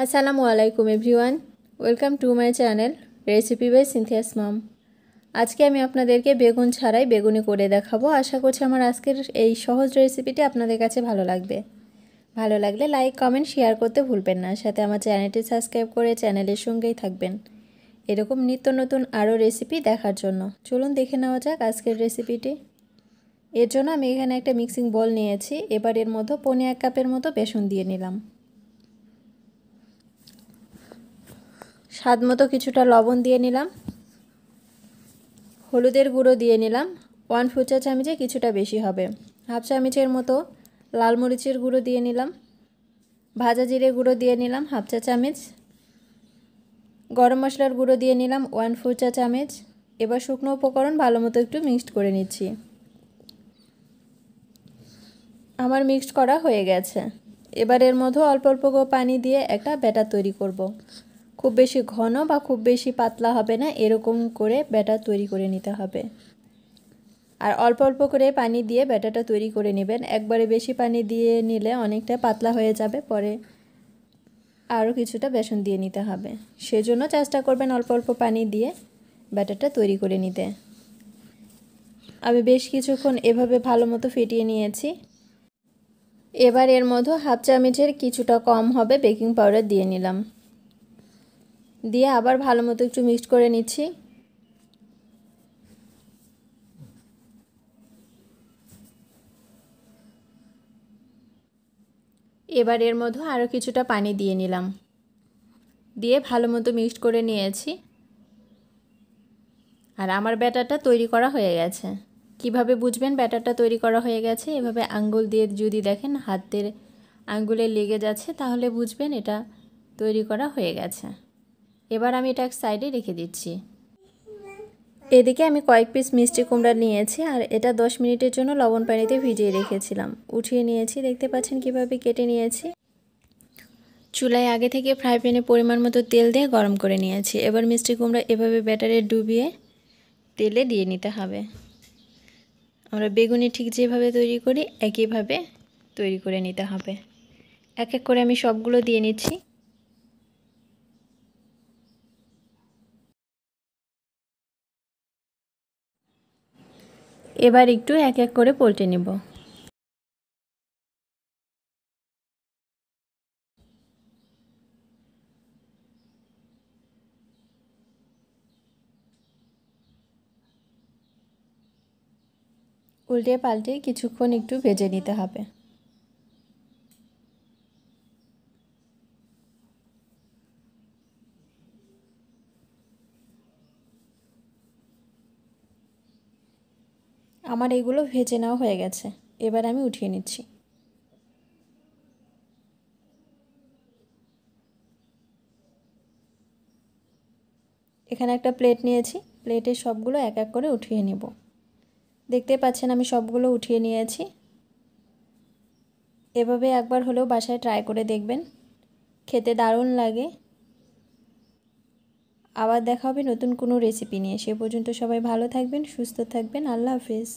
আসসালামু আলাইকুম everyone, welcome to my channel recipe by Cynthia's mom. আজকে আমি আপনাদেরকে বেগুন ছাড়াই বেগুনি করে দেখাবো। আশা করছি আমার আজকের এই সহজ রেসিপিটি আপনাদের কাছে ভালো লাগবে। ভালো লাগলে লাইক, কমেন্ট, শেয়ার করতে ভুলবেন না। সাথে আমার চ্যানেলটি সাবস্ক্রাইব করে চ্যানেলের সঙ্গেই থাকবেন এরকম নিত্য নতুন আরও রেসিপি দেখার জন্য। চলুন দেখে নেওয়া যাক আজকের রেসিপিটি। এর জন্য আমি এখানে একটা মিক্সিং বোল নিয়েছি। এবার এর মধ্যে 1.5 কাপের মতো বেসন দিয়ে নিলাম। স্বাদ মতো কিছুটা লবণ দিয়ে নিলাম। হলুদের গুঁড়ো দিয়ে নিলাম 1 চা চামচে কিছুটা বেশি হবে। 1/2 চামচের মতো লাল মরিচের গুঁড়ো দিয়ে নিলাম। ভাজা জিরে গুঁড়ো দিয়ে নিলাম 1/2 চা চামচ। গরম মশলার গুঁড়ো দিয়ে নিলাম 1/4 চা চামচ। এবার শুকনো উপকরণ ভালো মতো একটু মিক্সড করে নিচ্ছি। আমার মিক্সড করা হয়ে গেছে। এবার এর মধ্যে অল্প অল্প পানি দিয়ে একটা ব্যাটার তৈরি করব। খুব বেশি ঘন বা খুব বেশি পাতলা হবে না, এরকম করে ব্যাটার তৈরি করে নিতে হবে। আর অল্প অল্প করে পানি দিয়ে ব্যাটারটা তৈরি করে নেবেন। একবারে বেশি পানি দিয়ে নিলে অনেকটা পাতলা হয়ে যাবে, পরে আরও কিছুটা বেসন দিয়ে নিতে হবে। সেজন্য চেষ্টা করবেন অল্প অল্প পানি দিয়ে ব্যাটারটা তৈরি করে নিতে। আমি বেশ কিছুক্ষণ এভাবে ভালো মতো ফেটিয়ে নিয়েছি। এবার এর মধ্যে 1/2 চামচের কিছুটা কম হবে বেকিং পাউডার দিয়ে নিলাম। দিয়ে আবার ভালো মতো একটু মিক্সড করে নিচ্ছি। এবার এর মধ্যে আরও কিছুটা পানি দিয়ে নিলাম। দিয়ে ভালো মতো মিক্সড করে নিয়েছি। আর আমার ব্যাটারটা তৈরি করা হয়ে গেছে। কিভাবে বুঝবেন ব্যাটারটা তৈরি করা হয়ে গেছে? এভাবে আঙ্গুল দিয়ে যদি দেখেন হাতের আঙ্গুলে লেগে যাচ্ছে, তাহলে বুঝবেন এটা তৈরি করা হয়ে গেছে। এবার আমি এটা এক সাইডে রেখে দিচ্ছি। এদিকে আমি কয়েক পিস মিষ্টি কুমড়া নিয়েছি, আর এটা 10 মিনিটের জন্য লবণ পানিতে ভিজিয়ে রেখেছিলাম। উঠিয়ে নিয়েছি, দেখতে পাচ্ছেন কিভাবে কেটে নিয়েছি। চুলায় আগে থেকে ফ্রাই প্যানে পরিমাণ মতো তেল দিয়ে গরম করে নিয়েছি। এবার মিষ্টি কুমড়া এভাবে ব্যাটারে ডুবিয়ে তেলে দিয়ে নিতে হবে। আমরা বেগুনি ঠিক যেভাবে তৈরি করি একইভাবে তৈরি করে নিতে হবে। এক এক করে আমি সবগুলো দিয়ে নিচ্ছি। এবার একটু এক এক করে পলটে নেব। উল্টে পাল্টে কিছুক্ষণ একটু ভেজে নিতে হবে। আমার এগুলো ভেজে নেওয়া হয়ে গেছে। এবার আমি উঠিয়ে নিচ্ছি। এখানে একটা প্লেট নিয়েছি, প্লেটে সবগুলো এক এক করে উঠিয়ে নেব। দেখতে পাচ্ছেন আমি সবগুলো উঠিয়ে নিয়েছি। এভাবে একবার হলেও বাসায় ট্রাই করে দেখবেন, খেতে দারুণ লাগে। আবার দেখা হবে নতুন কোনো রেসিপি নিয়ে। সে পর্যন্ত সবাই ভালো থাকবেন, সুস্থ থাকবেন। আল্লাহ হাফেজ।